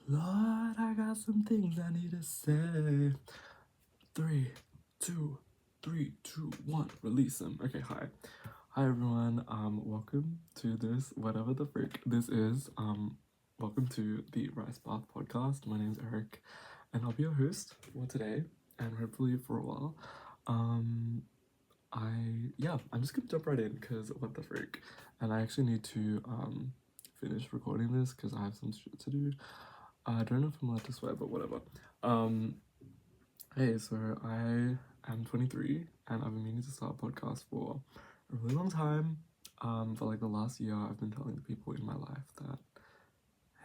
Lord, I got some things I need to say. Three, two, 3, 2, 1, release them. Okay, hi. Hi everyone. Welcome to this, whatever the frick this is. Welcome to the Rice Bath podcast. My name's Eric, and I'll be your host for today and hopefully for a while. Um I'm just gonna jump right in because what the frick. And I actually need to finish recording this because I have some shit to do. I don't know if I'm allowed to swear, but whatever. Um, hey, so I am 23 and I've been meaning to start a podcast for a really long time. For like the last year, I've been telling the people in my life that,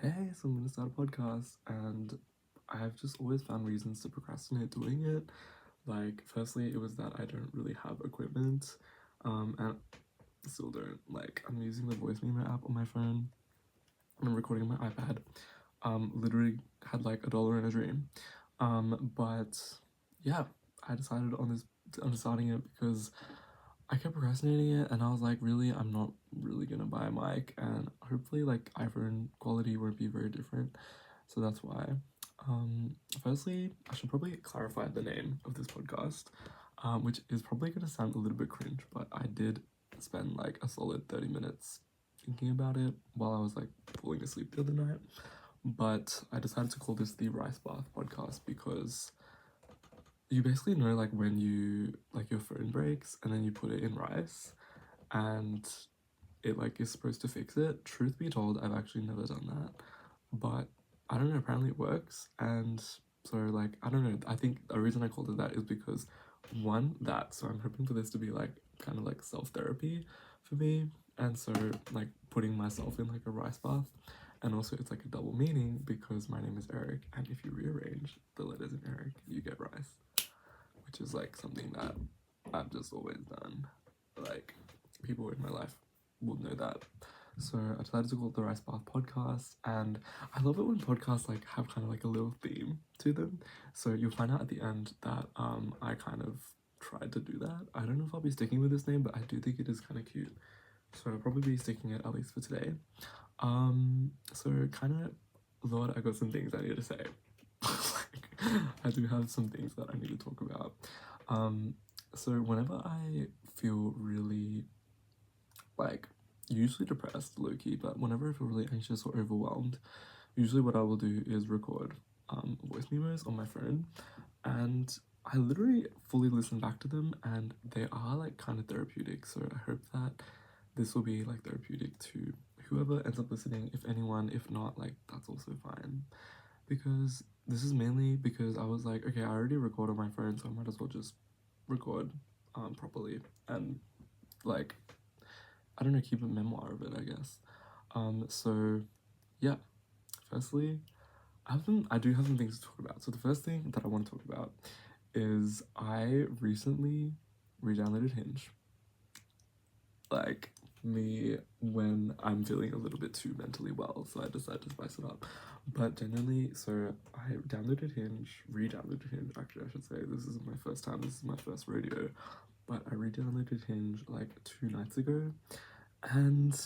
hey, so I'm gonna start a podcast, and I've just always found reasons to procrastinate doing it. Like, firstly, it was that I don't really have equipment, and still don't. Like, I'm using the voice memo app on my phone. I'm recording on my iPad. Literally had like $1 in a dream. But yeah, I decided on starting it because I kept procrastinating it, and I was like, really, I'm not really gonna buy a mic, and hopefully, like, iPhone quality won't be very different. So that's why. Firstly, I should probably clarify the name of this podcast, which is probably gonna sound a little bit cringe, but I did spend like a solid 30 minutes thinking about it while I was like falling asleep the other night. But I decided to call this the Rice Bath podcast because you basically know, like, when you like your phone breaks and then you put it in rice and it like is supposed to fix it. Truth be told, I've actually never done that, but I don't know, apparently it works. And so, like, I don't know, I think the reason I called it that is because one, that, so I'm hoping for this to be like kind of like self-therapy for me, and so like putting myself in like a rice bath. And also it's like a double meaning because my name is Eric, and if you rearrange the letters in Eric, you get rice, which is like something that I've just always done. Like, people in my life will know that. So I decided to call it the Rice Bath Podcast, and I love it when podcasts like have kind of like a little theme to them. So you'll find out at the end that I kind of tried to do that. I don't know if I'll be sticking with this name, but I do think it is kind of cute. So I'll probably be sticking it at least for today. So kind of, Lord, I got some things I need to say. Like, I do have some things that I need to talk about. So whenever I feel really like usually depressed, low key, but whenever I feel really anxious or overwhelmed, usually what I will do is record voice memos on my phone, and I literally fully listen back to them, and they are like kind of therapeutic. So I hope that this will be like therapeutic to whoever ends up listening, if anyone. If not, like, that's also fine, because this is mainly because I was like, okay, I already record on my phone, so I might as well just record properly, and like, I don't know, keep a memoir of it, I guess. So yeah, firstly, I do have some things to talk about. So the first thing that I want to talk about is I recently re-downloaded Hinge. Like, me when I'm feeling a little bit too mentally well, so I decided to spice it up. But genuinely, so I downloaded Hinge, re-downloaded Hinge. Actually, I should say this isn't my first time. This is my first rodeo. But I re-downloaded Hinge like 2 nights ago, and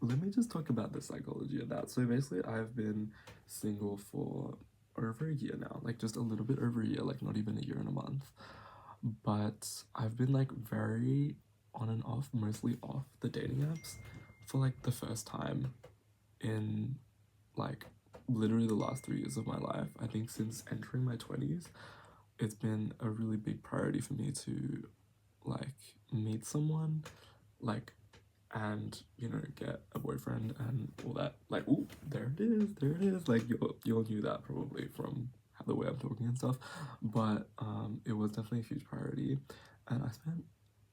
let me just talk about the psychology of that. So basically, I've been single for over a year now, like just a little bit over a year, like not even a year and a month. But I've been like very on and off, mostly off the dating apps for like the first time in like literally the last 3 years of my life. I think since entering my 20s, it's been a really big priority for me to like meet someone, like, and get a boyfriend and all that. Like, ooh, there it is, there it is. Like, you'll knew that probably from the way I'm talking and stuff, but it was definitely a huge priority. And I spent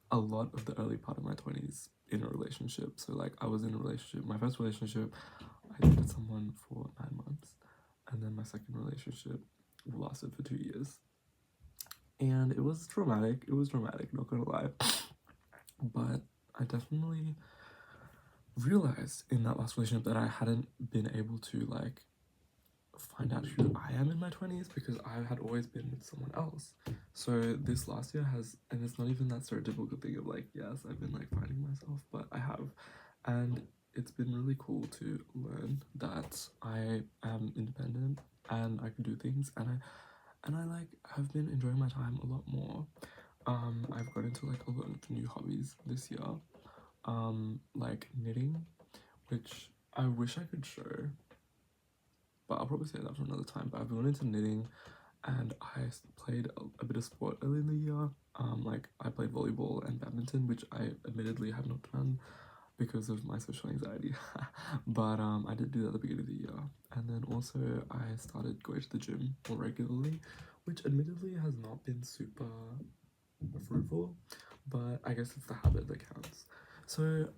a lot of the early part of my 20s in a relationship. So like, I was in a relationship. My first relationship, I dated someone for 9 months, and then my second relationship lasted for 2 years, and it was traumatic. It was traumatic, not gonna lie. But I definitely realized in that last relationship that I hadn't been able to like find out who I am in my 20s because I had always been with someone else. So this last year has, and it's not even that stereotypical thing of like, yes, I've been like finding myself, but I have. And it's been really cool to learn that I am independent and I can do things, and I like have been enjoying my time a lot more. I've got into like a lot of new hobbies this year, like knitting, which I wish I could show, but I'll probably say that for another time. But I've gone into knitting, and I played a bit of sport early in the year. Like I played volleyball and badminton, which I admittedly have not done because of my social anxiety. But I did do that at the beginning of the year, and then also I started going to the gym more regularly, which admittedly has not been super fruitful, but I guess it's the habit that counts. So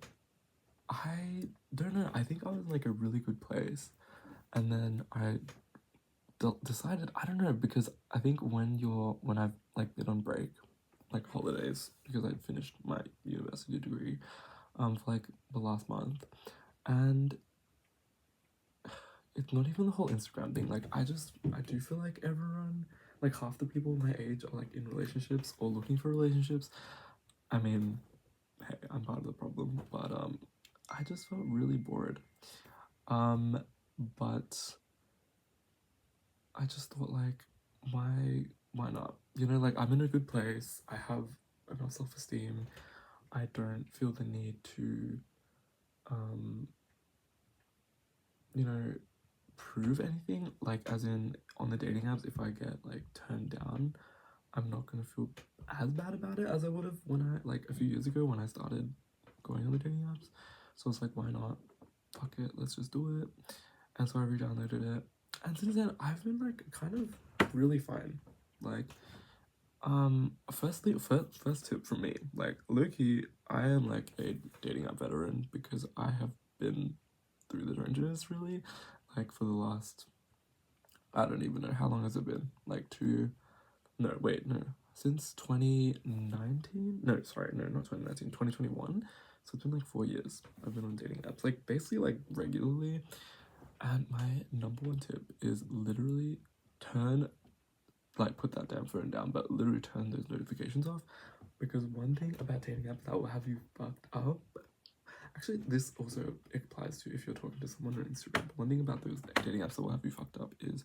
I don't know. I think I was in like a really good place, and then I decided, I don't know, because I think when I've like been on break, like holidays, because I'd finished my university degree for like the last month, and it's not even the whole Instagram thing. Like I do feel like everyone, like half the people my age are like in relationships or looking for relationships. I mean, hey, I'm part of the problem, but I just felt really bored. But I just thought like, why not? You know, like I'm in a good place. I have enough self-esteem. I don't feel the need to, um, you know, prove anything. Like as in on the dating apps, if I get like turned down, I'm not gonna feel as bad about it as I would have when I like a few years ago when I started going on the dating apps. So it's like, why not? Fuck it, let's just do it. And so I re-downloaded it, and since then I've been like kind of really fine. Like, firstly, first tip from me, like low-key, I am like a dating app veteran because I have been through the trenches really, like for the last, I don't even know how long has it been, like two, no wait no, since 2019, no sorry no not 2019, 2021. So it's been like 4 years I've been on dating apps, like basically like regularly. And my number one tip is literally turn, like put that damn phone down, but literally turn those notifications off. Because one thing about dating apps that will have you fucked up, actually this also applies to if you're talking to someone on Instagram, but one thing about those dating apps that will have you fucked up is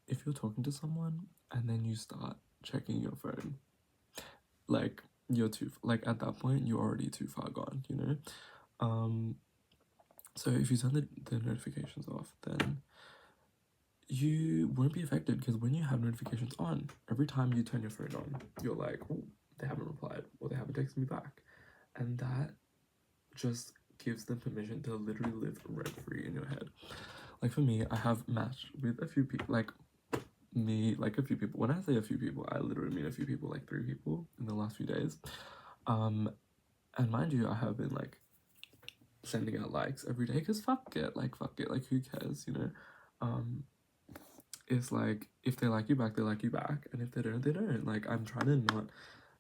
if you're talking to someone and then you start checking your phone, like you're too, like at that point you're already too far gone, you know. So if you turn the notifications off, then you won't be affected, because when you have notifications on, every time you turn your phone on, you're like, oh, they haven't replied or they haven't texted me back. And that just gives them permission to literally live rent free in your head. Like for me, I have matched with a few people, like a few people. When I say a few people, I literally mean a few people, like 3 people in the last few days. And mind you, I have been like sending out likes every day because fuck it, like who cares, you know? It's like if they like you back, they like you back, and if they don't, they don't. Like I'm trying to not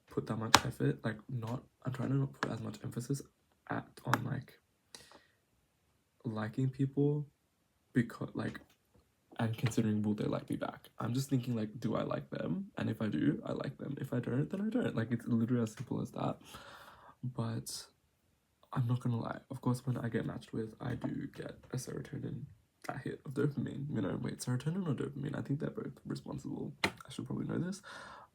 put that much effort, like not, I'm trying to not put as much emphasis on like liking people, because like, and considering will they like me back. I'm just thinking like, do I like them? And if I do, I like them. If I don't, then I don't. Like it's literally as simple as that. But I'm not gonna lie. Of course, when I get matched with, I do get a serotonin, that hit of dopamine. You know, wait, serotonin or dopamine? I think they're both responsible. I should probably know this.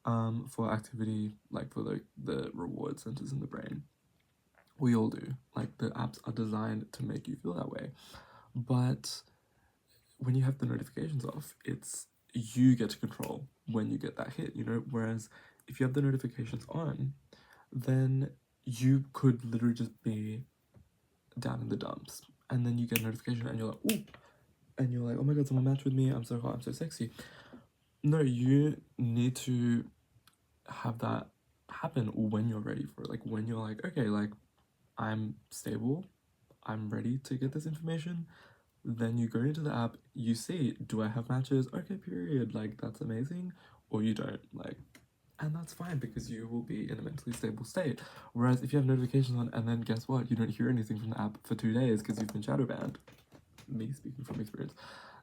For activity, like for the reward centers in the brain. We all do. Like the apps are designed to make you feel that way. But when you have the notifications off, it's you get to control when you get that hit, you know? Whereas if you have the notifications on, then you could literally just be down in the dumps, and then you get a notification and you're like, ooh, and you're like, oh my god, someone matched with me, I'm so hot, I'm so sexy. No, you need to have that happen when you're ready for it. Like when you're like, okay, like I'm stable, I'm ready to get this information. Then you go into the app, you see, do I have matches? Okay, period. Like that's amazing. Or you don't. Like, and that's fine because you will be in a mentally stable state. Whereas if you have notifications on and then guess what? You don't hear anything from the app for 2 days because you've been shadow banned. Me speaking from experience.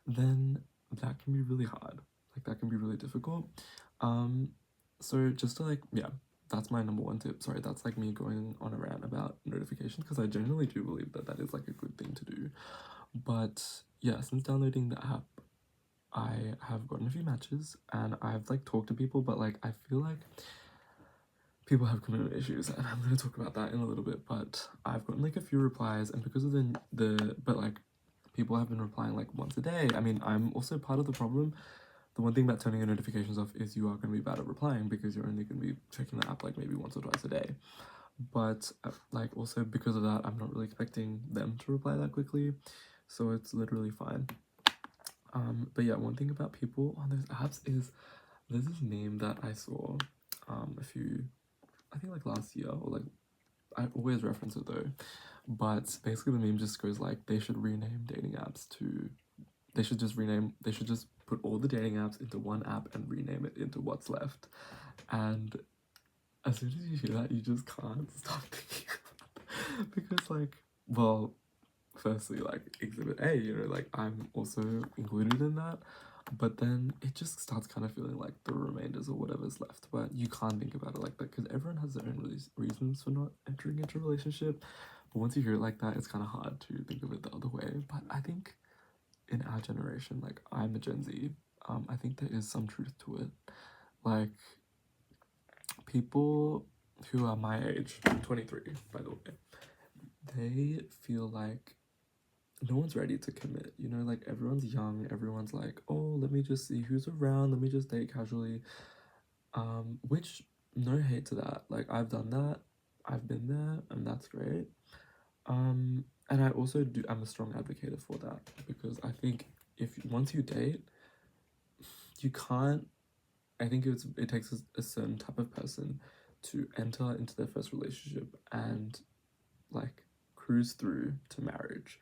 Then that can be really hard. Like that can be really difficult. So just to like, yeah, that's my number one tip. Sorry, that's like me going on a rant about notifications, because I genuinely do believe that that is like a good thing to do. But yeah, since downloading the app, I have gotten a few matches and I've like talked to people, but like I feel like people have commitment issues, and I'm going to talk about that in a little bit. But I've gotten like a few replies, and because of the but like people have been replying like once a day. I mean, I'm also part of the problem. The one thing about turning your notifications off is you are going to be bad at replying, because you're only going to be checking the app like maybe once or twice a day. But like also because of that, I'm not really expecting them to reply that quickly, so it's literally fine. But yeah, one thing about people on those apps is there's this meme that I saw a few, I think like last year, or like I always reference it though, but basically the meme just goes like they should rename dating apps to, they should just put all the dating apps into one app and rename it into What's Left. And as soon as you hear that, you just can't stop thinking about it. Because like, well, firstly, like exhibit A, you know, like I'm also included in that, but then it just starts kind of feeling like the remainders or whatever's left. But you can't think about it like that, because everyone has their own reasons for not entering into a relationship. But once you hear it like that, it's kind of hard to think of it the other way. But I think in our generation, like I'm a Gen Z, I think there is some truth to it. Like people who are my age, 23 by the way, they feel like no one's ready to commit, you know, like everyone's young, everyone's like, oh, let me just see who's around, let me just date casually. Which, no hate to that, like I've done that, I've been there, and that's great. And I also do, I'm a strong advocate for that, because I think if once you date, you can't, I think it takes a certain type of person to enter into their first relationship and like cruise through to marriage.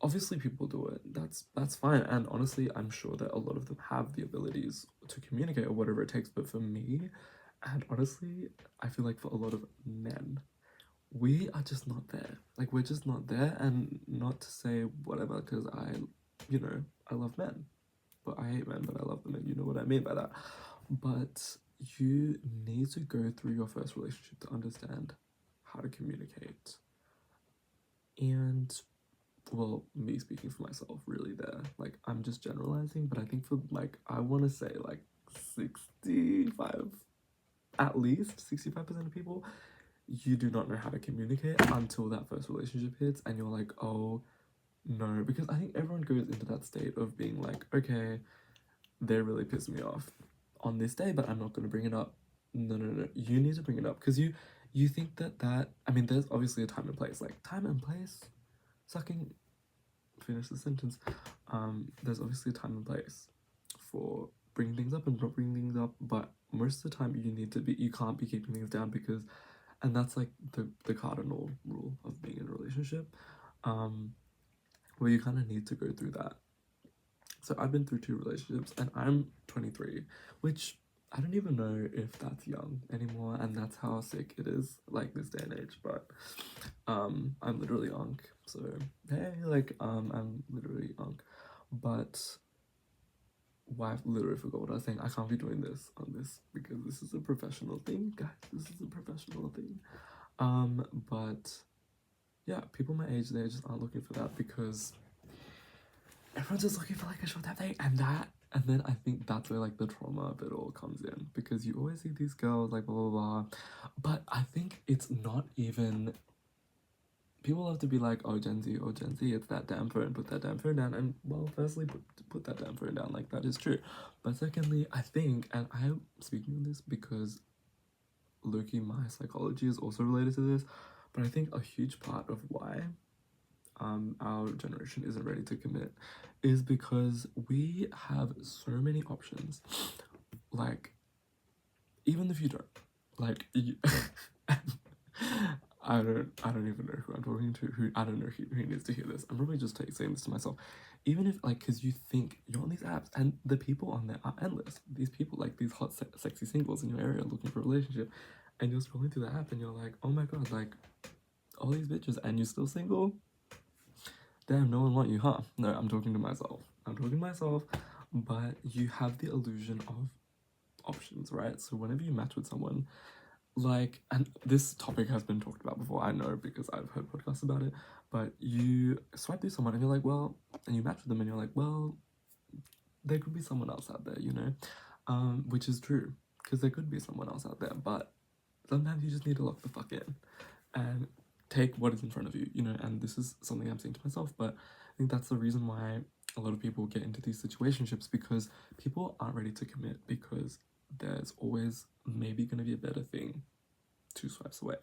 Obviously people do it, that's fine, and honestly I'm sure that a lot of them have the abilities to communicate or whatever it takes. But for me, and honestly I feel like for a lot of men, we are just not there. Like we're just not there. And not to say whatever, because I, you know, I love men, but I hate men, but I love them, and you know what I mean by that. But you need to go through your first relationship to understand how to communicate. And well, me speaking for myself, really there. Like, I'm just generalizing, but I think for like, I want to say like 65, at least 65% of people, you do not know how to communicate until that first relationship hits, and you're like, oh no. Because I think everyone goes into that state of being like, okay, they really pissed me off on this day, but I'm not going to bring it up. No, no, no. You need to bring it up, because you think that, I mean, there's obviously a time and place. Like, time and place, sucking, finish the sentence. There's obviously a time and place for bringing things up and not bringing things up, but most of the time you can't be keeping things down, because, and that's like the cardinal rule of being in a relationship, where you kind of need to go through that. So I've been through 2 relationships, and I'm 23, which I don't even know if that's young anymore, and that's how sick it is, like this day and age. But I'm literally young, so hey, like I'm literally young. But wife literally forgot what I was saying. I can't be doing this on this, because this is a professional thing, guys. This is a professional thing. But yeah, people my age, they just aren't looking for that, because everyone's just looking for like a short tap date, and then I think that's where like the trauma of it all comes in, because you always see these girls like blah blah blah, but I think it's not even, people love to be like, oh Gen Z, it's that damn phone, put that damn phone down. And well, firstly, put that damn phone down, like that is true. But secondly, I think, and I'm speaking on this because Loki, my psychology is also related to this, but I think a huge part of why our generation isn't ready to commit is because we have so many options. Like, even if you don't, like, I don't even know who I'm talking to. Who I don't know who needs to hear this. I'm probably just saying this to myself. Even if like, because you think you're on these apps, and the people on there are endless. These people, like these hot, sexy singles in your area looking for a relationship, and you're scrolling through the app, and you're like, oh my god, like all these bitches, and you're still single. Damn, no one want you, huh? No, I'm talking to myself. But you have the illusion of options, right? So whenever you match with someone, like, and this topic has been talked about before, I know, because I've heard podcasts about it, but you swipe through someone and you're like, well, and you match with them and you're like, well, there could be someone else out there, you know, which is true, because there could be someone else out there, but sometimes you just need to lock the fuck in and take what is in front of you, you know, and this is something I'm saying to myself, but I think that's the reason why a lot of people get into these situationships, because people aren't ready to commit, because there's always maybe going to be a better thing two swipes away.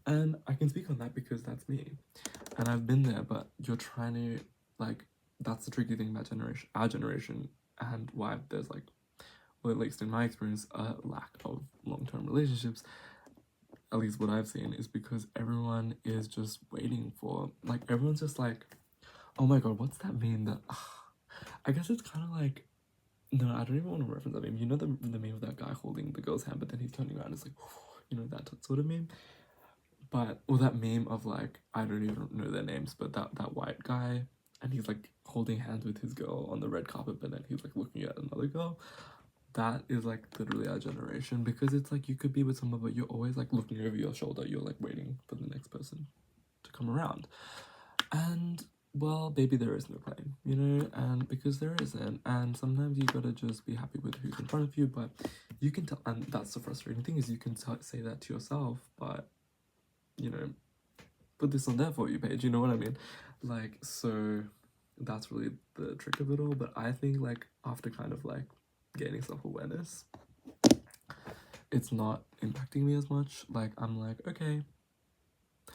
And I can speak on that because that's me. And I've been there, but you're trying to, like, that's the tricky thing about our generation, and why there's, like, well, at least in my experience, a lack of long-term relationships, at least what I've seen, is because everyone is just waiting for, like, everyone's just like, oh my god, what's that meme that, I guess it's kind of like, no, I don't even want to reference that meme. You know the meme of that guy holding the girl's hand, but then he's turning around, it's like, you know, that sort of meme? But, or that meme of, like, I don't even know their names, but that white guy, and he's, like, holding hands with his girl on the red carpet, but then he's, like, looking at another girl. That is, like, literally our generation, because it's, like, you could be with someone, but you're always, like, looking over your shoulder. You're, like, waiting for the next person to come around. And, well, maybe there is no plan, you know, and because there isn't, and sometimes you gotta just be happy with who's in front of you, but you can tell, and that's the frustrating thing, is you can say that to yourself, but, you know, put this on there for you page, you know what I mean? Like, so that's really the trick of it all. But I think, like, after kind of like gaining self-awareness, it's not impacting me as much. Like, I'm like, okay,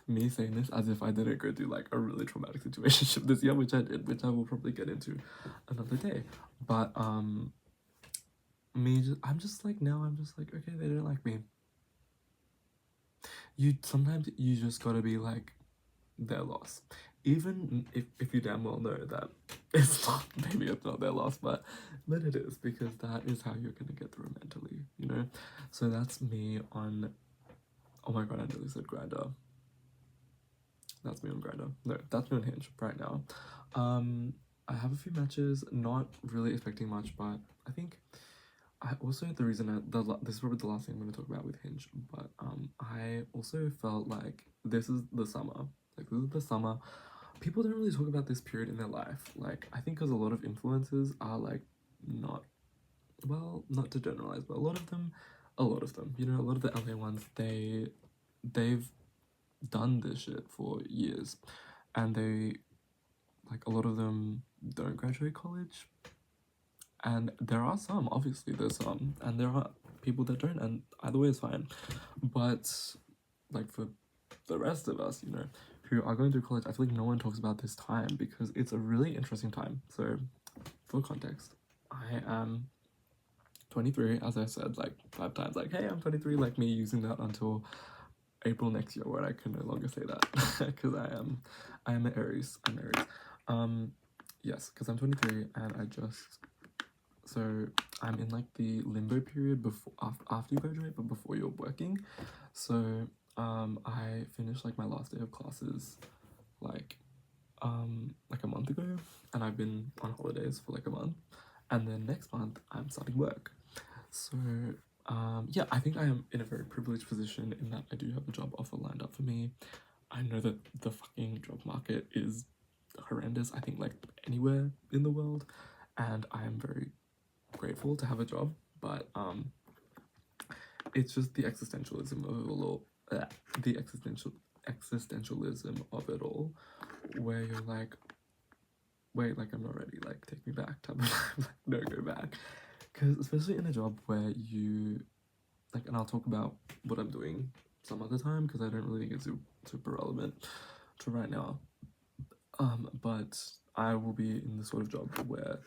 me saying this as if I didn't go through like a really traumatic situation this year, which I did, which I will probably get into another day. But I'm just like, now I'm just like, okay, they don't like me. Sometimes you just gotta be like, their loss, even if you damn well know that it's not, maybe it's not their loss, but it is, because that is how you're gonna get through mentally, you know. So that's me on, oh my god, I nearly said Grinder. That's me on Grinder. No, that's me on Hinge right now. I have a few matches, not really expecting much, but I think I also, the reason this is probably the last thing I'm going to talk about with Hinge, but I also felt like this is the summer. Like, this is the summer. People don't really talk about this period in their life. Like, I think because a lot of influencers are like not, well, not to generalize, but a lot of them, you know, a lot of the LA ones, they've done this shit for years, and they, like, a lot of them don't graduate college. And there are some, obviously, there's some, and there are people that don't, and either way is fine. But, like, for the rest of us, you know, who are going through college, I feel like no one talks about this time, because it's a really interesting time. So, for context, I am 23, as I said, like, 5 times, like, hey, I'm 23, like, me using that until April next year, where I can no longer say that, because I am an Aries. Yes, because I'm 23, and so I'm in like the limbo period before, after you graduate, but before you're working. So I finished like my last day of classes like a month ago, and I've been on holidays for like a month, and then next month I'm starting work. So yeah, I think I am in a very privileged position in that I do have a job offer lined up for me. I know that the fucking job market is horrendous, I think, like anywhere in the world, and I am very grateful to have a job, but it's just the existentialism of it all, the existentialism of it all, where you're like, wait, like, I'm not ready, like, take me back, type of like, no, go back, because especially in a job where you, like, and I'll talk about what I'm doing some other time, because I don't really think it's super relevant to right now, but I will be in the sort of job where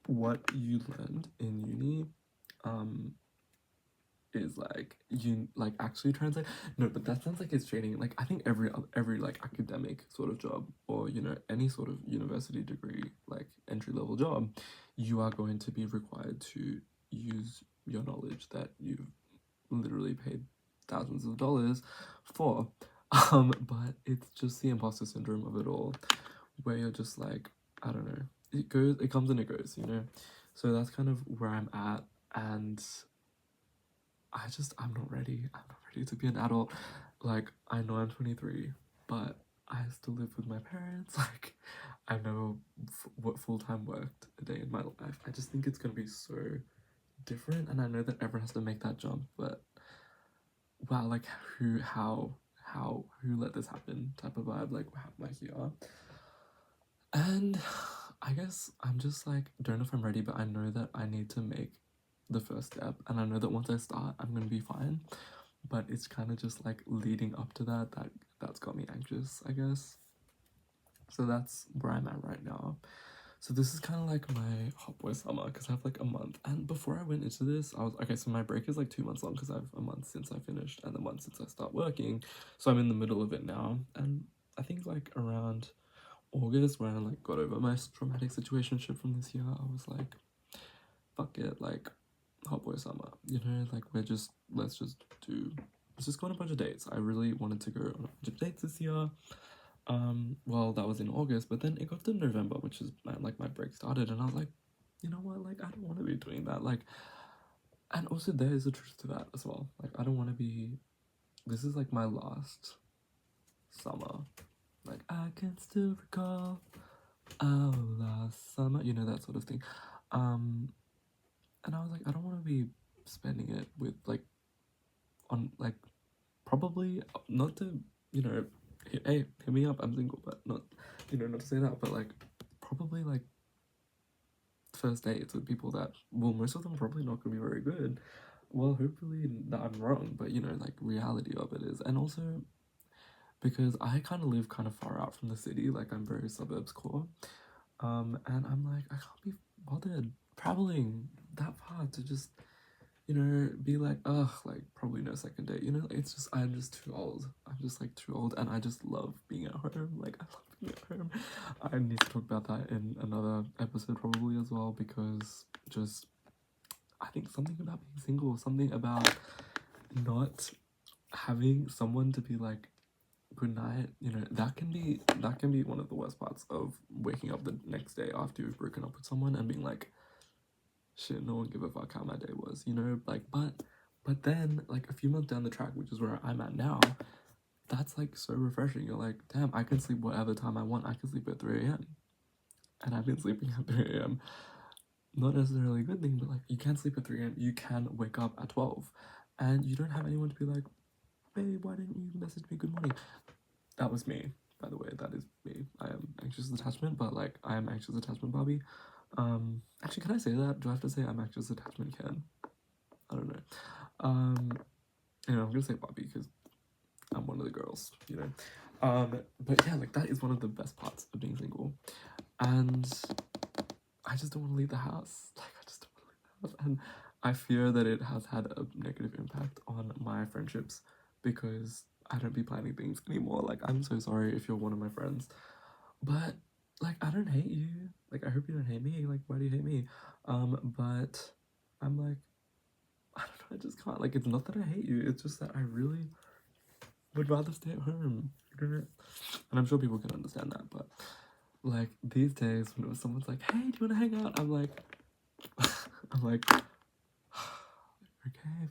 what you learned in uni is like, you like actually translate. No, but that sounds like it's training. Like, I think every like academic sort of job, or, you know, any sort of university degree, like entry-level job, you are going to be required to use your knowledge that you've literally paid thousands of dollars for. But it's just the imposter syndrome of it all, where you're just like, I don't know, it comes and it goes, you know. So that's kind of where I'm at, and I'm not ready. I'm not ready to be an adult. Like, I know I'm 23, but I still live with my parents. Like, I know what full-time worked a day in my life. I just think it's gonna be so different, and I know that everyone has to make that jump, but wow, like, who let this happen type of vibe, like, how am I here? And I guess I'm just like, don't know if I'm ready, but I know that I need to make the first step, and I know that once I start, I'm gonna be fine. But it's kind of just like leading up to that's got me anxious, I guess. So that's where I'm at right now. So this is kind of like my hot boy summer because I have like a month. And before I went into this, I was okay. So my break is like 2 months long because I have a month since I finished and a month since I start working. So I'm in the middle of it now, and I think like around August when I like got over my traumatic situationship from this year, I was like, fuck it, like hot boy summer, you know, like let's just go on a bunch of dates. I really wanted to go on a bunch of dates this year. Well, that was in August, but then it got to November, which is like my break started, and I was like, you know what, like I don't want to be doing that. Like, and also there is a truth to that as well. Like, I don't want to be. This is like my last summer. Like, I can still recall our last summer, you know, that sort of thing. And I was like, I don't want to be spending it with like on like probably not to, you know, hey, hit me up, I'm single, but not, you know, not to say that, but like probably like first dates with people that, well, most of them probably not gonna be very good. Well, hopefully that I'm wrong, but you know, like reality of it is, and also because I kind of live kind of far out from the city, like I'm very suburbs core, and I'm like I can't be bothered traveling that far to just, you know, be like, ugh, like probably no second date. You know, it's just I'm just too old. I'm just like too old, and I just love being at home. Like I love being at home. I need to talk about that in another episode probably as well because just I think something about being single, something about not having someone to be like good night, you know, that can be one of the worst parts of waking up the next day after you've broken up with someone and being like, shit, no one give a fuck how my day was, you know, like, but then like a few months down the track, which is where I'm at now, that's like so refreshing. You're like, damn, I can sleep whatever time I want. I can sleep at 3 a.m. and I've been sleeping at 3 a.m. Not necessarily a good thing, but like you can sleep at 3 a.m. You can wake up at 12 and you don't have anyone to be like, babe, why didn't you message me good morning? That was me, by the way. That is me. I am anxious attachment, but like I am anxious attachment Bobby. Actually, can I say that? Do I have to say I'm anxious attachment Ken? I don't know. I'm gonna say Bobby because I'm one of the girls, you know. But yeah, like that is one of the best parts of being single, and I just don't want to leave the house. Like I just don't want to leave the house, and I fear that it has had a negative impact on my friendships because I don't be planning things anymore. Like I'm so sorry if you're one of my friends, but like I don't hate you. Like I hope you don't hate me. Like why do you hate me? But I'm like I don't know. I just can't. Like it's not that I hate you. It's just that I really would rather stay at home. And I'm sure people can understand that. But like these days, when someone's like, "Hey, do you want to hang out?" I'm like, I'm like, okay,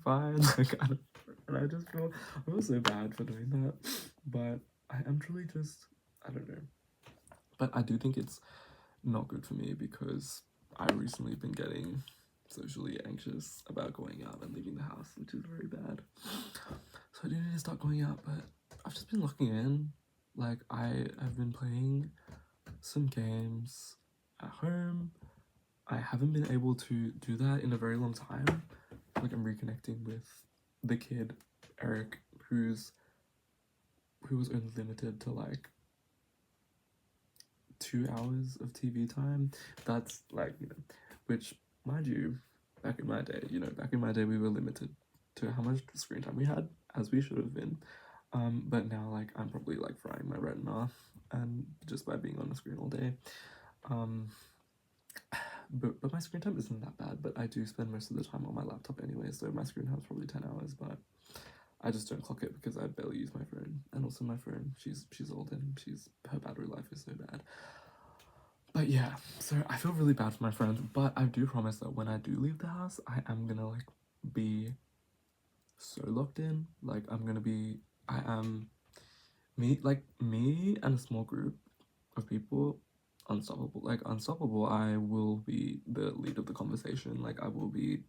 fine. Like I don't, and I just I feel so bad for doing that. But I am truly just I don't know. But I do think it's not good for me because I recently been getting socially anxious about going out and leaving the house, which is very bad. So I do need to start going out, but I've just been locking in. Like I have been playing some games at home. I haven't been able to do that in a very long time. Like I'm reconnecting with the kid Eric, who was only limited to like 2 hours of TV time. That's like, you know, which, mind you, back in my day, we were limited to how much screen time we had, as we should have been. But now, like, I'm probably like frying my retina, and just by being on the screen all day. But my screen time isn't that bad. But I do spend most of the time on my laptop anyway, so my screen time is probably 10 hours. But I just don't clock it because I barely use my phone, and also my phone, she's old and her battery life is so bad. But yeah, so I feel really bad for my friends, but I do promise that when I do leave the house, I am gonna like be so locked in. Like I am me and a small group of people, unstoppable. Like unstoppable, I will be the lead of the conversation. Like I will be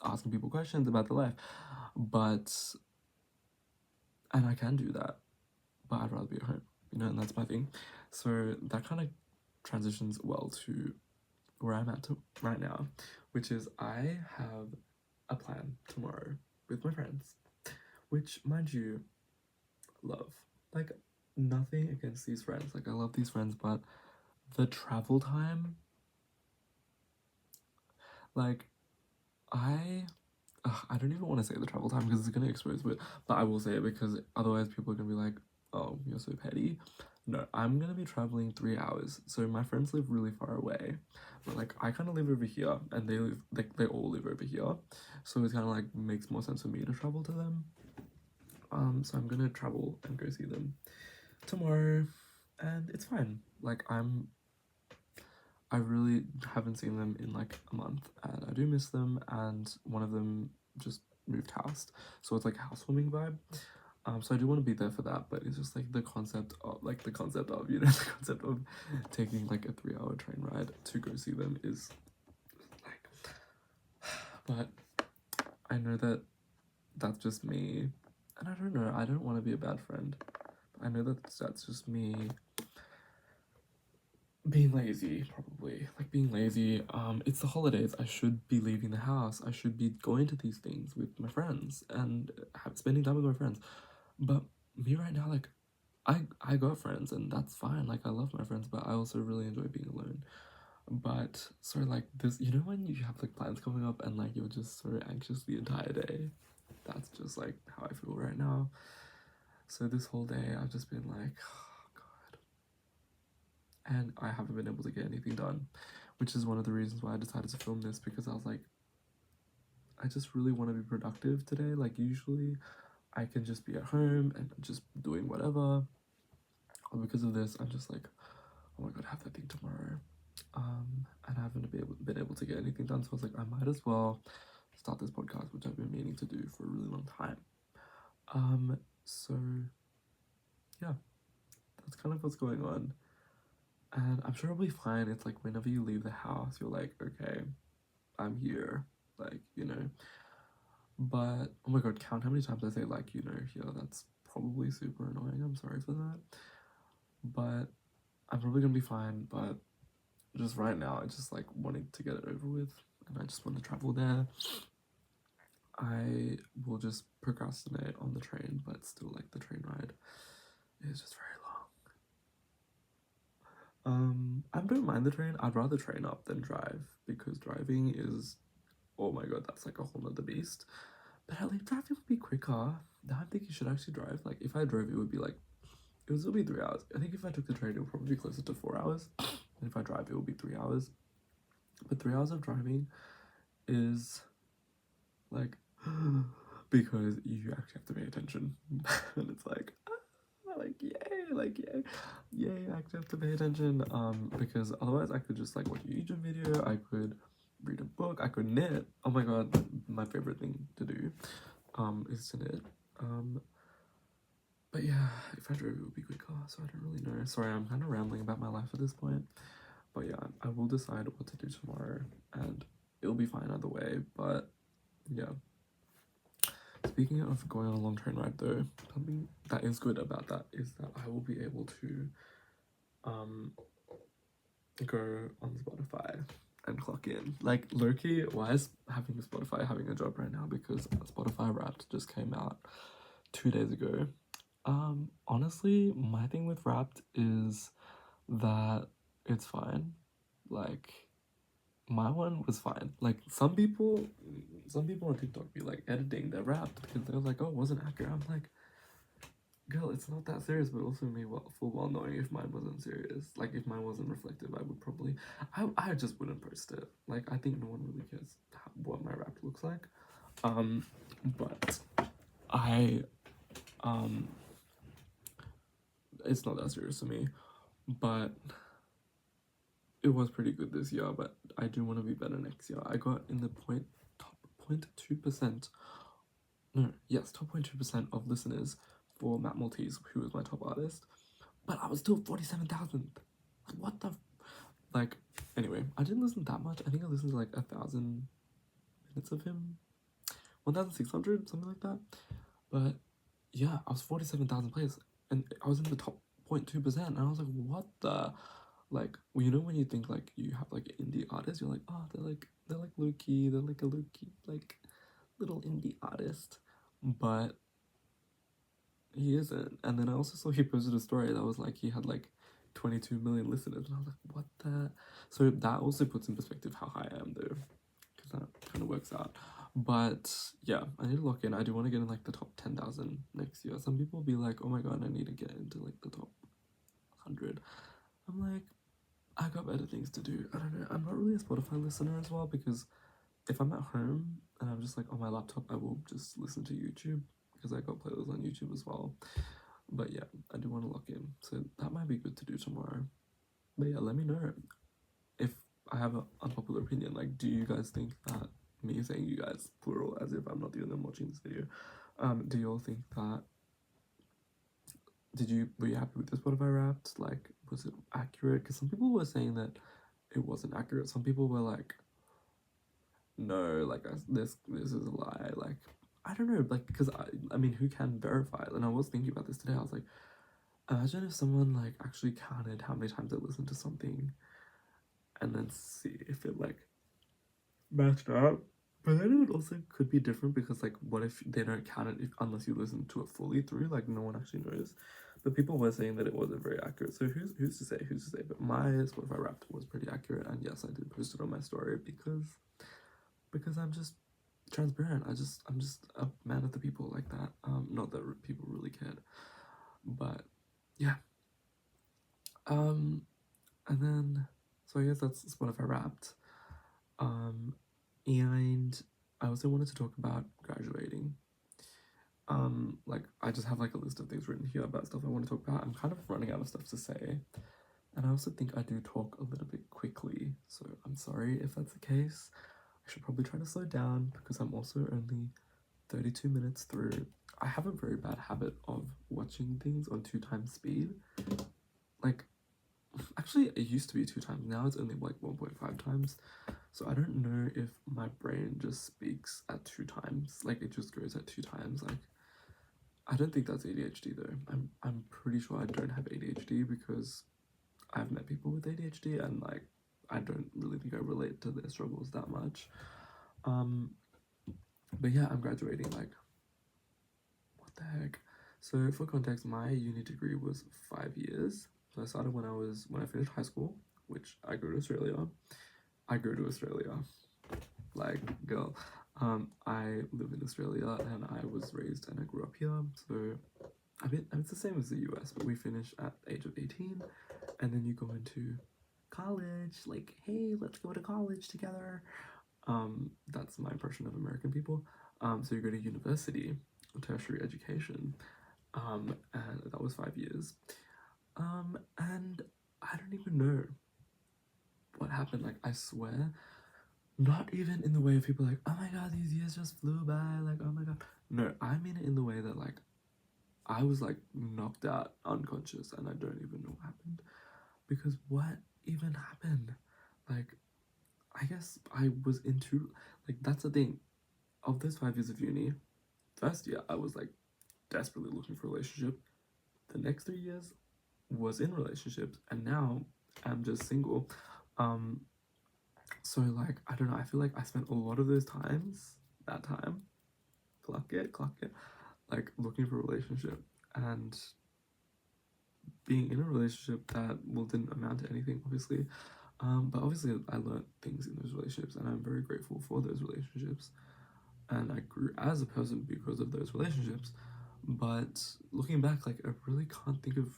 asking people questions about their life, but and I can do that, but I'd rather be at home, and that's my thing. So that kind of transitions well to where I'm at right now, which is I have a plan tomorrow with my friends, which, mind you, love. Like, nothing against these friends. Like, I love these friends, but the travel time, like, I don't even want to say the travel time because it's gonna expose it, but I will say it because otherwise people are gonna be like, "Oh, you're so petty." No, I'm gonna be traveling 3 hours. So my friends live really far away, but like I kind of live over here, and they all live over here, so it kind of like makes more sense for me to travel to them. So I'm gonna travel and go see them tomorrow, and it's fine. Like I really haven't seen them in like a month, and I do miss them. And one of them just moved house, so it's like housewarming vibe. So I do want to be there for that, but it's just like the concept of the concept of the concept of taking like a 3 hour train ride to go see them is like. But I know that that's just me, and I don't know. I don't want to be a bad friend. I know that that's just me being lazy, probably. Like being lazy. It's the holidays. I should be leaving the house. I should be going to these things with my friends and spending time with my friends. But me right now, like I got friends and that's fine. Like I love my friends, but I also really enjoy being alone. But sort of like this, when you have like plans coming up and like you're just so anxious the entire day. That's just like how I feel right now. So this whole day I've just been like, and I haven't been able to get anything done, which is one of the reasons why I decided to film this, because I was like, I just really want to be productive today. Like, usually I can just be at home and just doing whatever. But because of this, I'm just like, oh my god, I have that thing tomorrow. And I haven't been able to get anything done. So I was like, I might as well start this podcast, which I've been meaning to do for a really long time. So yeah, that's kind of what's going on. And I'm sure it'll be fine. It's like whenever you leave the house, you're like, okay, I'm here. Like, But oh my god, count how many times I say like, here. That's probably super annoying. I'm sorry for that. But I'm probably gonna be fine. But just right now, I just like wanting to get it over with, and I just want to travel there. I will just procrastinate on the train, but still like the train ride is just very long. I don't mind the train. I'd rather train up than drive, because driving is, oh my god, that's like a whole nother beast. But at least driving would be quicker. Now I'm thinking, should I actually drive? Like if I drove, it would be like, it would still be 3 hours. I think if I took the train, it would probably be closer to 4 hours. And if I drive, it would be 3 hours. But 3 hours of driving is like, because you actually have to pay attention. And it's like, like yay, I actually have to pay attention. Because otherwise I could just like watch a YouTube video, I could read a book, I could knit. Oh my god, my favorite thing to do is to knit. But yeah, if I drove, it would be quicker, so I don't really know. Sorry, I'm kind of rambling about my life at this point. But yeah, I will decide what to do tomorrow, and it'll be fine either way. But yeah. Speaking of going on a long train ride, though, something that is good about that is that I will be able to go on Spotify and clock in. Like, low-key, why is having Spotify having a job right now? Because Spotify Wrapped just came out 2 days ago. Honestly, my thing with Wrapped is that it's fine. Like, my one was fine. Like, some people on TikTok be like editing their Wrapped because they're like, oh, it wasn't accurate. I'm like, girl, it's not that serious, but also me full well knowing if mine wasn't serious. Like, if mine wasn't reflective, I would probably, I just wouldn't post it. Like, I think no one really cares what my rap looks like. But I, it's not that serious to me. But it was pretty good this year, but I do want to be better next year. I got in the top 0.2% no, yes, top 0.2% of listeners for Matt Maltese, who was my top artist, but I was still 47,000. What the like? Anyway, I didn't listen that much. I think I listened to like 1,000 minutes of him, 1,600, something like that. But yeah, I was 47,000 plays, and I was in the top 0.2%, and I was like, what the? Like, well, you know when you think like you have like indie artists, you're like, oh, they're like low key, they're like a low key like little indie artist, but he isn't. And then I also saw he posted a story that was like he had like 22 million listeners, and I was like, what the? So that also puts in perspective how high I am though, because that kind of works out. But yeah, I need to lock in. I do want to get in like the top 10,000 next year. Some people be like, oh my god, I need to get into like the top 100. I'm like, I got better things to do. I don't know. I'm not really a Spotify listener as well, because if I'm at home and I'm just like on my laptop, I will just listen to YouTube because I got playlists on YouTube as well. But yeah, I do want to lock in. So that might be good to do tomorrow. But yeah, let me know if I have an unpopular opinion. Like, do you guys think that me saying you guys plural as if I'm not the only one watching this video? Do you all think that were you happy with the Spotify Wrapped? Like, was it accurate? Because some people were saying that it wasn't accurate. Some people were like, no, like this is a lie. Like, I don't know, like, because I mean, who can verify it? And I was thinking about this today. I was like, imagine if someone like actually counted how many times they listened to something, and then see if it like matched up. But then it would also could be different, because like, what if they don't count it unless you listen to it fully through? Like, no one actually knows. But people were saying that it wasn't very accurate. So who's to say? Who's to say? But my Spotify Wrapped was pretty accurate, and yes, I did post it on my story because I'm just transparent. I'm just a man of the people like that. Not that people really cared, but yeah. And then so I guess that's Spotify Wrapped. And I also wanted to talk about graduating. Like, I just have like a list of things written here about stuff I want to talk about. I'm kind of running out of stuff to say, and I also think I do talk a little bit quickly, so I'm sorry if that's the case. I should probably try to slow down, because I'm also only 32 minutes through. I have a very bad habit of watching things on 2 times speed. Like, actually, it used to be 2 times. Now it's only like 1.5 times. So I don't know if my brain just speaks at 2 times. Like, it just goes at 2 times. Like, I don't think that's ADHD though. I'm pretty sure I don't have ADHD, because I've met people with ADHD, and like, I don't really think I relate to their struggles that much. But yeah, I'm graduating. Like, what the heck? So for context, my uni degree was 5 years. So I started when I finished high school, which I go to Australia. I go to Australia, like, girl. I live in Australia, and I was raised and I grew up here. So I mean, it's the same as the US, but we finish at the age of 18, and then you go into college. Like, hey, let's go to college together. That's my impression of American people. So you go to university, tertiary education, and that was 5 years. And I don't even know what happened. Like, I swear, not even in the way of people like, oh my god, these years just flew by. Like, oh my god. No, I mean it in the way that like, I was like knocked out, unconscious, and I don't even know what happened. Because what even happened? Like, I guess I was into, like, that's the thing. Of those 5 years of uni, first year I was like desperately looking for a relationship. The next 3 years was in relationships, and now I'm just single. So like, I don't know, I feel like I spent a lot of those times, that time, clock it, like looking for a relationship, and being in a relationship that, well, didn't amount to anything, obviously. But obviously I learned things in those relationships, and I'm very grateful for those relationships, and I grew as a person because of those relationships. But looking back, like, I really can't think of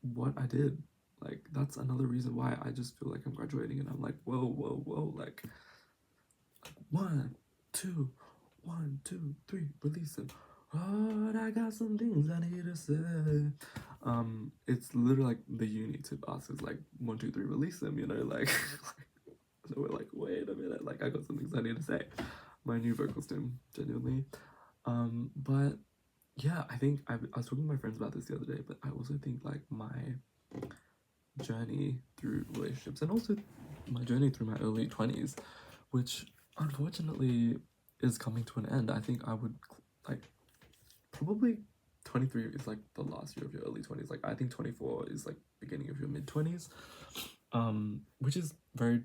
what I did. Like, that's another reason why I just feel like I'm graduating, and I'm like, whoa, like, one, two, 1, 2, 3, release it. Oh, I got some things I need to say. It's literally like the uni tip asks is like 1, 2, 3, release them, you know, like, so we're like, wait a minute, like, I got some things I need to say. My new vocal stim, genuinely. But yeah, I think I was talking to my friends about this the other day, but I also think like my journey through relationships and also my journey through my early 20s, which unfortunately is coming to an end. I think I would like probably 23 is like the last year of your early 20s. Like I think 24 is like beginning of your mid 20s, which is very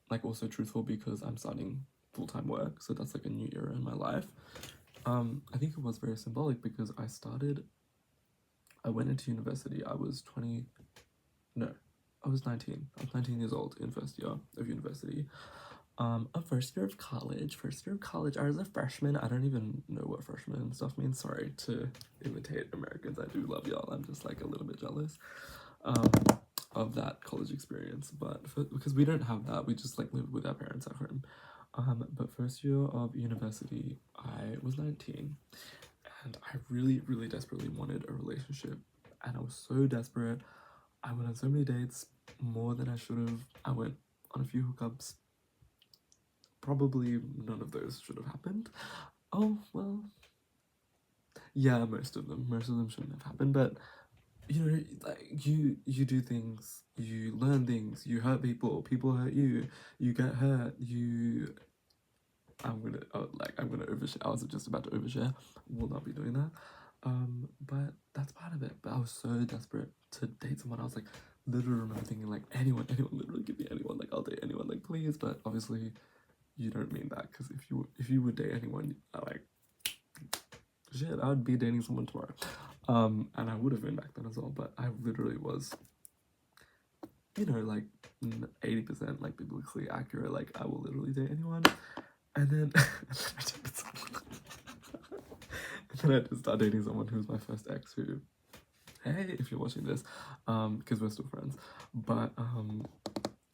like also truthful because I'm starting full-time work, so that's like a new era in my life. I think it was very symbolic because I went into university. I was 20, no, I was 19. I was 19 years old in first year of university. A first year of college. First year of college. I was a freshman. I don't even know what freshman stuff means. Sorry to imitate Americans. I do love y'all. I'm just like a little bit jealous of that college experience. Because we don't have that, we just like live with our parents at home. But first year of university, I was 19, and I really, really desperately wanted a relationship, and I was so desperate. I went on so many dates, more than I should have. I went on a few hookups. Probably none of those should have happened. Oh, well. Yeah, most of them. Most of them shouldn't have happened, but you know, like you do things, you learn things, you hurt people, people hurt you, you get hurt, you I'm gonna overshare. I was just about to overshare. Will not be doing that. But that's part of it. But I was so desperate to date someone. I was like, literally remember thinking like anyone, literally give me anyone. Like I'll date anyone, like please. But obviously, you don't mean that because if you would date anyone, like shit, I would be dating someone tomorrow. And I would have been back then as well. But I literally was, like 80% like biblically accurate. Like I will literally date anyone. And then, and then I just started dating someone who was my first ex. Who, hey, if you're watching this, because we're still friends. But and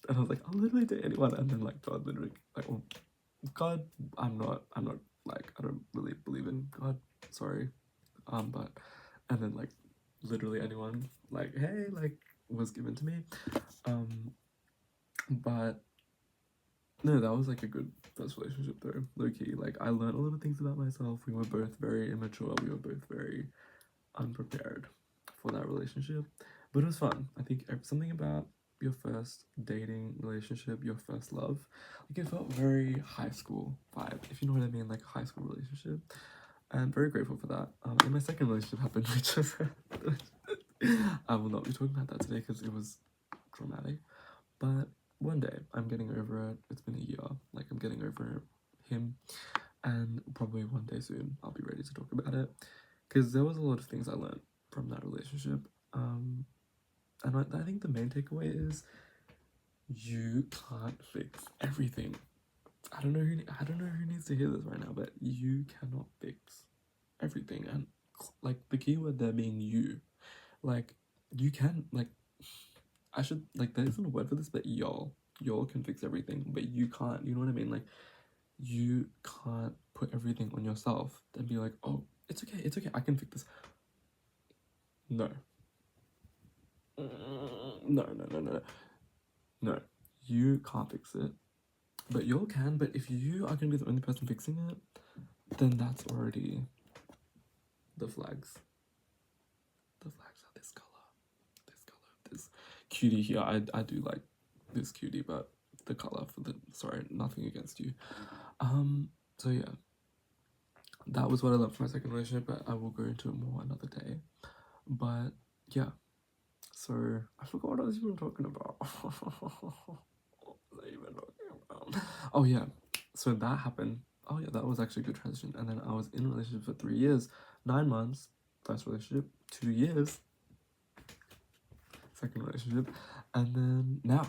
I was like, I'll literally date anyone. And then like God literally like, oh, God, I'm not like I don't really believe in God. Sorry, but and then like literally anyone like hey like was given to me, but no, that was like a good first relationship though, low key. Like I learned a lot of things about myself. We were both very immature. We were both very unprepared for that relationship, but it was fun. I think something about your first dating relationship, your first love, like it felt very high school vibe, if you know what I mean, like a high school relationship. I'm very grateful for that. And my second relationship happened, which is I will not be talking about that today because it was traumatic. But one day I'm getting over it. It's been a year. Like I'm getting over him, and probably one day soon I'll be ready to talk about it because there was a lot of things I learned from that relationship. And I think the main takeaway is you can't fix everything. I don't know who needs to hear this right now, but you cannot fix everything. And like the keyword there being you, like you can like I should like there isn't a word for this, but y'all can fix everything, but you can't. You know what I mean? Like you can't put everything on yourself and be like, oh, it's okay, I can fix this. No. No, you can't fix it, but you can. But if you are gonna be the only person fixing it, then that's already the flags. The flags are this color, this cutie here. I do like this cutie, but the color for the sorry, nothing against you. So yeah, that was what I learned from my second relationship, but I will go into it more another day. But yeah, so I forgot what I was even talking about. What was I even talking about? Oh yeah, so that happened. Oh yeah, that was actually a good transition. And then I was in a relationship for 3 years, 9 months, first relationship, 2 years, second relationship, and then now.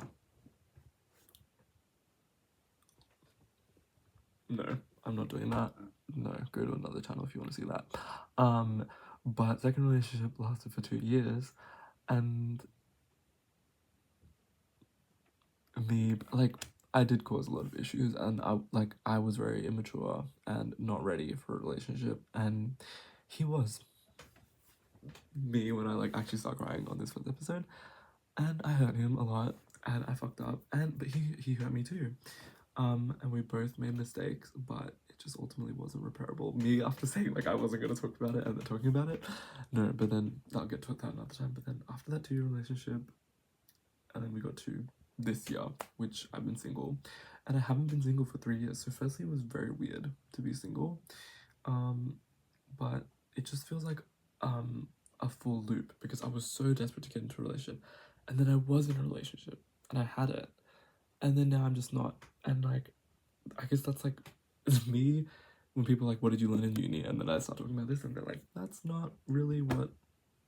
No, I'm not doing that. No, go to another channel if you want to see that. But second relationship lasted for 2 years, and I did cause a lot of issues, and I was very immature and not ready for a relationship, and he was me when I like actually start crying on this first episode, and I hurt him a lot, and I fucked up, but he hurt me too, and we both made mistakes, but just ultimately wasn't repairable. Me, after saying like I wasn't going to talk about it and then talking about it, no, but then I'll get to that another time. But then after that 2-year relationship, and then we got to this year, which I've been single, and I haven't been single for 3 years. So firstly, it was very weird to be single, but it just feels like a full loop because I was so desperate to get into a relationship, and then I was in a relationship and I had it, and then now I'm just not. And like, I guess that's like me when people are like, what did you learn in uni? And then I start talking about this and they're like, that's not really what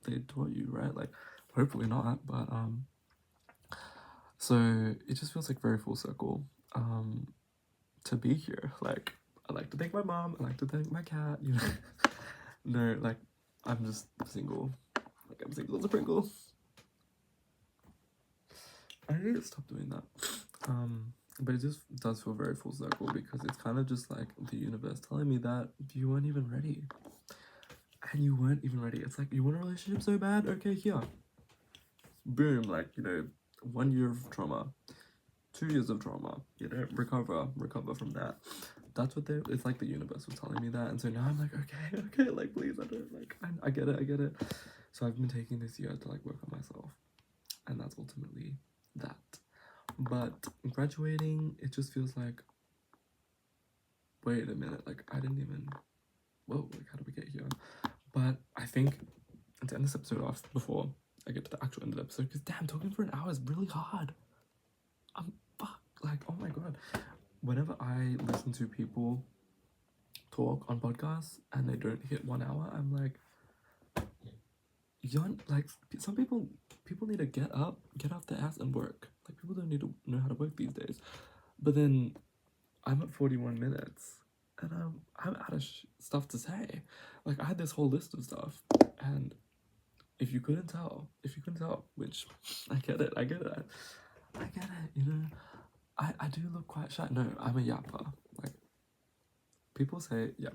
they taught you, right? Like, hopefully not, but so it just feels like very full circle to be here. Like, I like to thank my mom, I like to thank my cat, you know. No, like, I'm just single. Like, I'm single as a Pringle. I need to stop doing that. But it just does feel very full circle because it's kind of just like the universe telling me that you weren't even ready. And you weren't even ready. It's like, you want a relationship so bad? Okay, here. Boom, like, you know, 1 year of trauma, 2 years of trauma, you know, recover from that. That's what it's like the universe was telling me that. And so now I'm like, okay, like, please, I get it. So I've been taking this year to like work on myself. And that's ultimately that. But graduating, it just feels like, wait a minute, like I didn't even, whoa, like how did we get here? But I think to end this episode off before I get to the actual end of the episode, because damn, talking for an hour is really hard. Like, oh my god. Whenever I listen to people talk on podcasts and they don't hit 1 hour, I'm like, you're like, some people need to get off their ass and work. Like, people don't need to know how to work these days. But then I'm at 41 minutes and I'm out of stuff to say. Like, I had this whole list of stuff, and if you couldn't tell, which I get it, you know, I do look quite shy. No, I'm a yapper. Like, people say, yeah.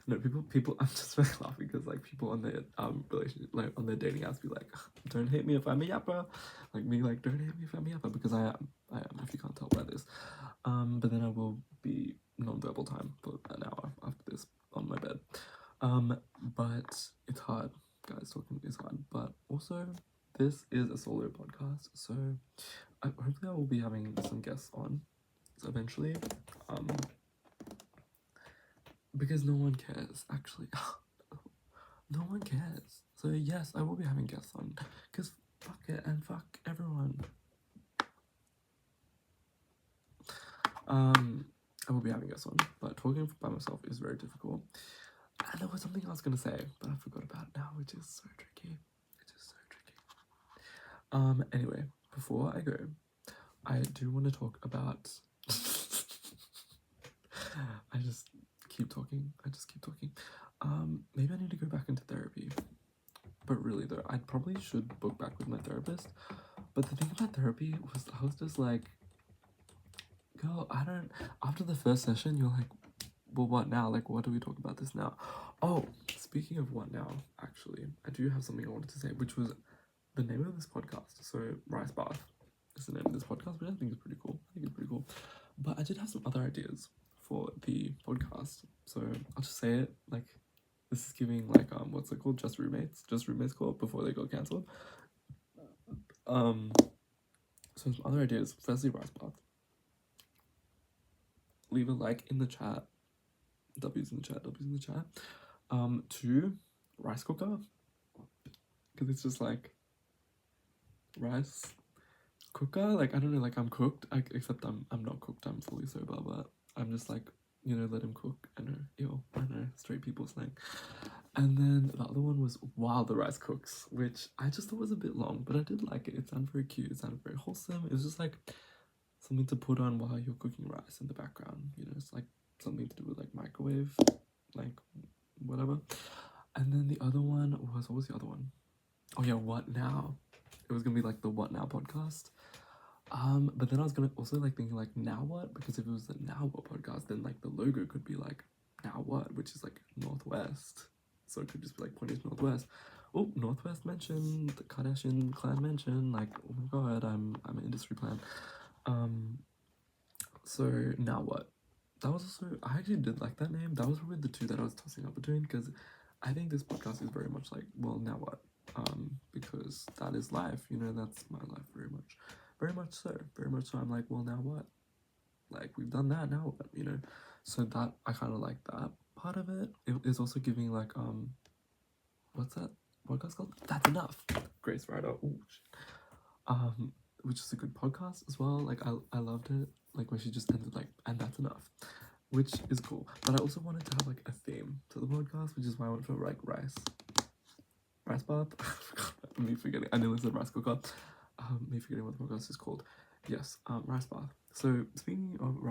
No, people, I'm just very laughing because, like, people on their relationship, like, on their dating apps be like, don't hate me if I'm a yapper. Like, me, like, don't hate me if I'm a yapper, because I am, if you can't tell by this. But then I will be non-verbal time for an hour after this on my bed. But it's hard, guys, talking is hard. But also, this is a solo podcast, so hopefully I will be having some guests on eventually. Because no one cares, actually. No one cares. So yes, I will be having guests on, because fuck it and fuck everyone. I will be having guests on, but talking by myself is very difficult. And there was something I was gonna say, but I forgot about it now, which is so tricky. Anyway, before I go, I do want to talk about I just keep talking. Maybe I need to go back into therapy. But really though, I probably should book back with my therapist. But the thing about therapy was, I was just like, girl, after the first session, you're like, well, what now? Like, what do we talk about this now? Oh, speaking of what now, actually, I do have something I wanted to say, which was the name of this podcast. So, Rice Bath is the name of this podcast, which I think is pretty cool. But I did have some other ideas for the podcast. So, I'll just say it, like, this is giving, like, what's it called? Just Roommates called, before they got cancelled. So some other ideas. Firstly, Rice Bath. Leave a like in the chat. W's in the chat. 2, rice cooker. Because it's just like rice cooker. Like, I don't know, like, I'm cooked. Except I'm not cooked. I'm fully sober, but I'm just like, you know, let him cook. I know, ew, I know, straight people slang. And then the other one was While the Rice Cooks, which I just thought was a bit long, but I did like it. It sounded very cute. It sounded very wholesome. It was just like something to put on while you're cooking rice in the background. You know, it's like something to do with like microwave, like whatever. And then the other one was, what was the other one? Oh yeah, What Now? It was gonna be like the What Now podcast. But then I was gonna also like thinking like Now What? Because if it was the Now What podcast, then like the logo could be like Now What, which is like Northwest. So it could just be like pointing to Northwest. Oh, Northwest mentioned, the Kardashian clan mentioned, like, oh my god, I'm an industry plant. So Now What? that was also, I actually did like that name. That was probably the two that I was tossing up between, because I think this podcast is very much like, well, now what? Because that is life, you know, that's my life very much. Very much so. Very much so. I'm like, well, now what? Like, we've done that, now what, you know? So that, I kind of like that part of it. It is also giving like, what's that podcast called? That's Enough. Grace Ryder. Ooh, which is a good podcast as well. Like, I loved it. Like, when she just ended like, and that's enough, which is cool. But I also wanted to have like a theme to the podcast, which is why I went for like rice bath. Me forgetting. I nearly said rice cooker. Me forgetting what the podcast is called. Yes, rice bath. So speaking of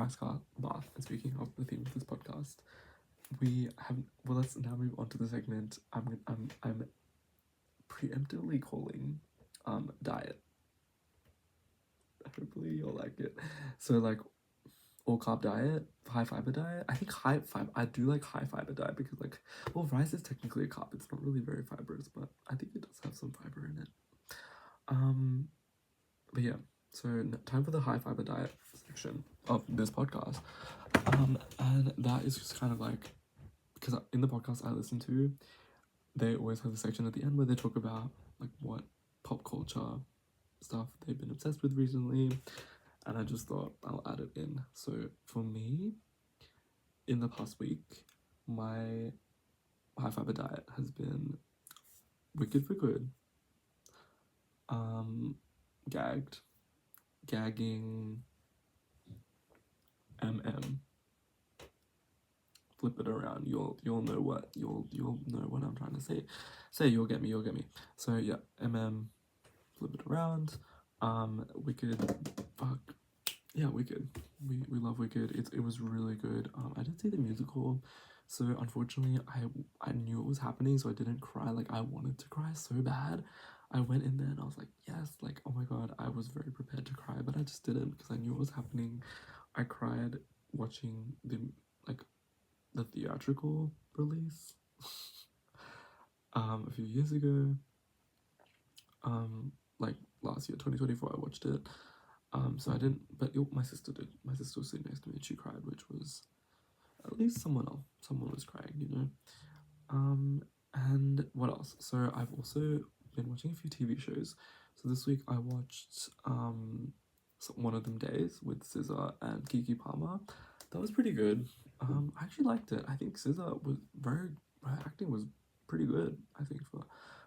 bath, and speaking of the theme of this podcast, we have. Well, let's now move on to the segment. I'm preemptively calling, diet. Hopefully you'll like it. So like, all carb diet, high fiber diet. I think high fiber. I do like high fiber diet because like, well, rice is technically a carb. It's not really very fibrous, but I think it does have some fiber in it. But yeah. So time for the high fiber diet section of this podcast. And that is just kind of like, because in the podcast I listen to, they always have a section at the end where they talk about like what pop culture stuff they've been obsessed with recently, and I just thought I'll add it in. So for me, in the past week, my high fiber diet has been wicked for good, gagged, gagging, flip it around. You'll know what you'll know what I'm trying to say. You'll get me. So yeah, flip it around. Wicked, fuck. Yeah, Wicked. We love Wicked. It was really good. I didn't see the musical, so unfortunately I knew it was happening, so I didn't cry. Like, I wanted to cry so bad. I went in there and I was like, yes, like, oh my god, I was very prepared to cry, but I just didn't because I knew it was happening. I cried watching like the theatrical release a few years ago. Like last year, 2024, I watched it. So I didn't, but my sister did. My sister was sitting next to me and she cried, which was at least someone was crying, you know. And what else? So I've also been watching a few TV shows. So this week I watched One of Them Days with SZA and Kiki Palmer. That was pretty good. I actually liked it. I think SZA was her acting was pretty good. I think I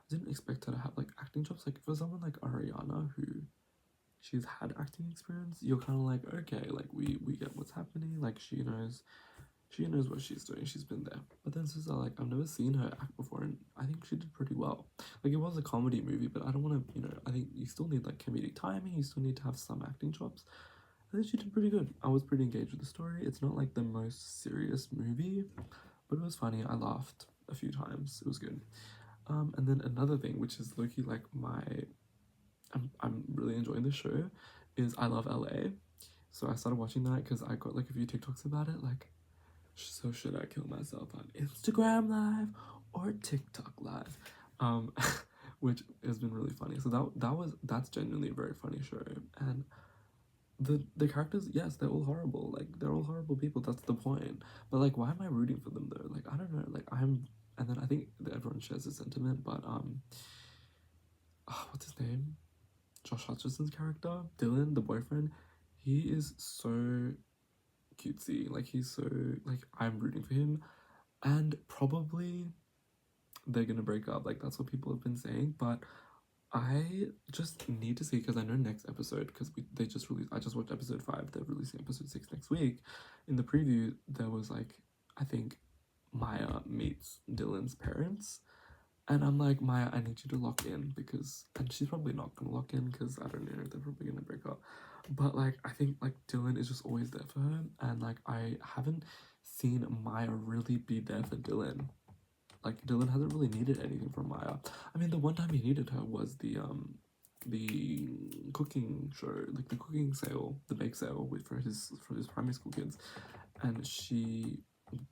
didn't expect her to have like acting jobs. Like, for someone like Ariana, who she's had acting experience, you're kind of like, okay, like we get what's happening. Like, she knows what she's doing. She's been there. But then SZA, like, I've never seen her act before, and I think she did pretty well. Like, it was a comedy movie, but I don't want to, I think you still need like comedic timing. You still need to have some acting chops. I think she did pretty good. I was pretty engaged with the story. It's not like the most serious movie, but it was funny. I laughed a few times. It was good. And then another thing, which is low-key like I'm really enjoying the show, is I Love LA. So I started watching that because I got like a few TikToks about it. Like, so should I kill myself on Instagram Live or TikTok Live? Which has been really funny. So that's genuinely a very funny show. And the characters, yes, they're all horrible. Like, they're all horrible people. That's the point. But like, why am I rooting for them though? Like, I don't know. Like, and then I think that everyone shares the sentiment. But what's his name? Josh Hutcherson's character, Dylan, the boyfriend. He is so cutesy. Like, he's so, like, I'm rooting for him. And probably they're gonna break up. Like, that's what people have been saying. But I just need to see, because I know next episode, because they just released, I just watched episode 5, they're releasing episode 6 next week. In the preview, there was like, I think Maya meets Dylan's parents. And I'm like, Maya, I need you to lock in, because, and she's probably not gonna lock in because I don't know, they're probably gonna break up. But like, I think like Dylan is just always there for her, and like, I haven't seen Maya really be there for Dylan. Like, Dylan hasn't really needed anything from Maya. I mean, the one time he needed her was the cooking show, like the cooking sale, the bake sale for his primary school kids, and she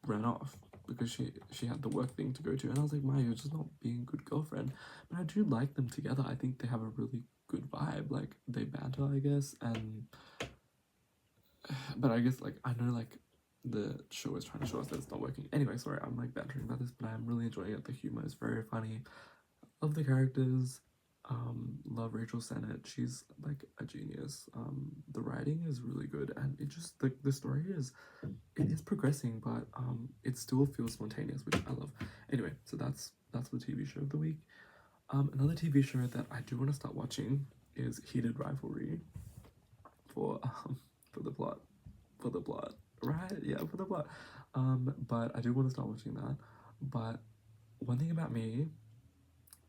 ran off because she had the work thing to go to, and I was like, Maya, you're just not being a good girlfriend. But I do like them together. I think they have a really good vibe. Like, they banter, I guess, and but I guess like I know like the show is trying to show us that it's not working. Anyway, sorry, I'm like bantering about this, but I'm really enjoying it. The humor is very funny. Love the characters. Love Rachel Sennett. She's like a genius. The writing is really good, and it just the story is it is progressing, but it still feels spontaneous, which I love. Anyway, so that's the TV show of the week. Another TV show that I do want to start watching is Heated Rivalry for for the plot. For the plot. Right? Yeah, for the plot. But I do want to start watching that. But one thing about me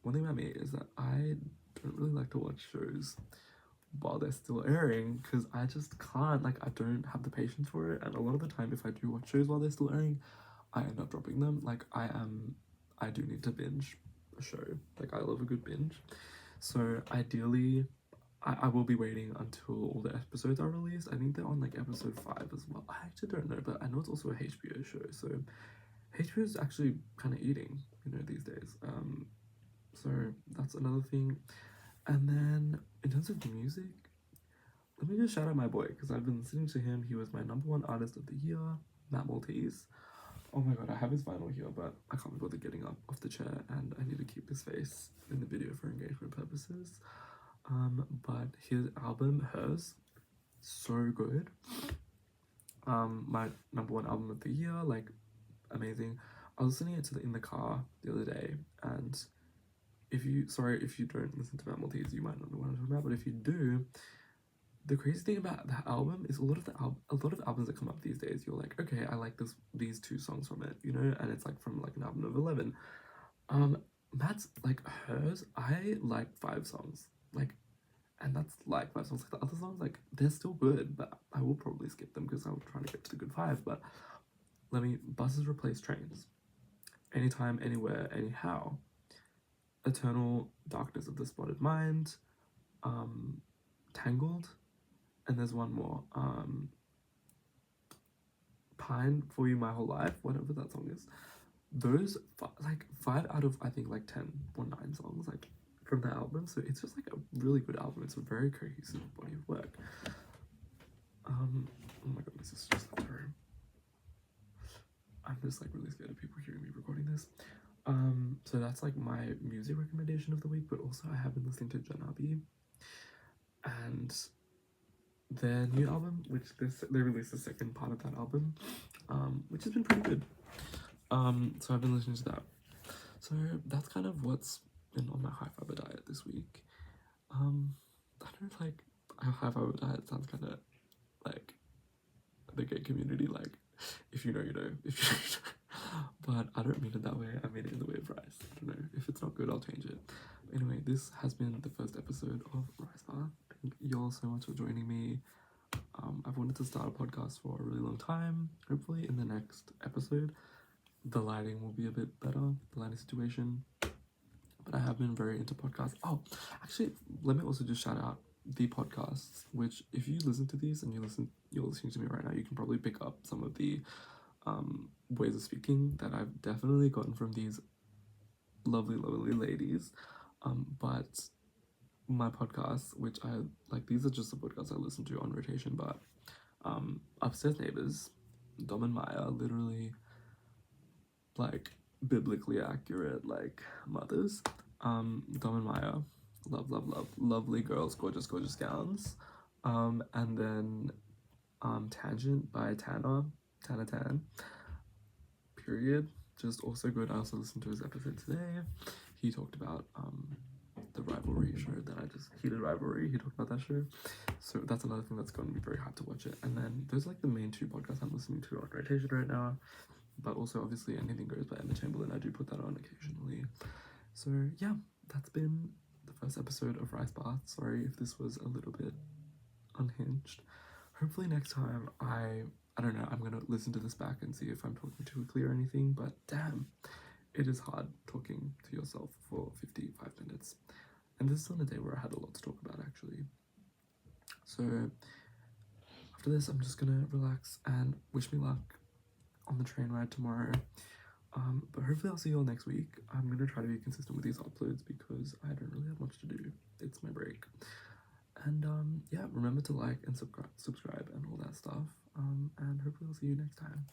is that I don't really like to watch shows while they're still airing because I just can't, like, I don't have the patience for it. And a lot of the time, if I do watch shows while they're still airing, I end up dropping them. Like, I do need to binge a show. Like, I love a good binge. So ideally, I will be waiting until all the episodes are released. I think they're on like episode 5 as well. I actually don't know, but I know it's also a HBO show. So HBO is actually kind of eating, these days. So that's another thing. And then in terms of music, let me just shout out my boy because I've been listening to him. He was my #1 artist of the year, Matt Maltese. Oh my god, I have his vinyl here, but I can't be bothered getting up off the chair, and I need to keep his face in the video for engagement purposes. But his album, Hers, so good. My #1 album of the year, like, amazing. I was listening to it in the car the other day, and if you don't listen to Matt Maltese, you might not know what I'm talking about, but if you do, the crazy thing about that album is a lot of albums that come up these days, you're like, okay, I like these 2 songs from it, and it's like from like an album of 11. Matt's like Hers, I like 5 songs, like, and that's like 5 songs. Like the other songs, like, they're still good, but I will probably skip them because I'm trying to get to the good 5. But Buses Replace Trains, Anytime, Anywhere, Anyhow, Eternal Darkness of the Spotted Mind, Tangled, and there's one more, Pine for You My Whole Life, whatever that song is. Those 5 out of I think like 10 or 9 songs, like, from the album. So it's just like a really good album. It's a very cohesive body of work. Oh my goodness, this is just like room. I'm just like really scared of people hearing me recording this. So that's like my music recommendation of the week, but also I have been listening to Janabi and their new album, which they released the second part of that album, which has been pretty good. So I've been listening to that. So that's kind of what's been on my high fiber diet this week. I don't like a high fiber diet sounds kind of like the gay community, like, if you know, you know, if you know. But I don't mean it that way. I mean it in the way of rice. I don't know. If it's not good, I'll change it. But anyway, this has been the first episode of Rice Bar. Thank you all so much for joining me. I've wanted to start a podcast for a really long time. Hopefully in the next episode, the lighting will be a bit better, the lighting situation. But I have been very into podcasts. Oh, actually, let me also just shout out the podcasts, which if you listen to these and you're listening to me right now, you can probably pick up some of the ways of speaking that I've definitely gotten from these lovely ladies. But my podcasts, which I like, these are just the podcasts I listen to on rotation, but Upstairs Neighbors, Dom and Maya, literally like biblically accurate, like, mothers. Dom and Maya, love, lovely girls, gorgeous gowns. And then Tangent by Tana Tan, period, just also good. I also listened to his episode today. He talked about the rivalry show that Heated Rivalry, he talked about that show. So that's another thing that's going to be very hard to watch it. And then there's like the main 2 podcasts I'm listening to on rotation right now, but also obviously Anything Goes by Emma Chamberlain. I do put that on occasionally. So yeah, that's been the first episode of Rice Bath. Sorry if this was a little bit unhinged. Hopefully next time I don't know, I'm gonna listen to this back and see if I'm talking too quickly or anything, but damn, it is hard talking to yourself for 55 minutes. And this is on a day where I had a lot to talk about, actually. So after this, I'm just gonna relax and wish me luck on the train ride tomorrow. But hopefully I'll see you all next week. I'm gonna try to be consistent with these uploads because I don't really have much to do. It's my break. And yeah, remember to like and subscribe and all that stuff. And hopefully we'll see you next time.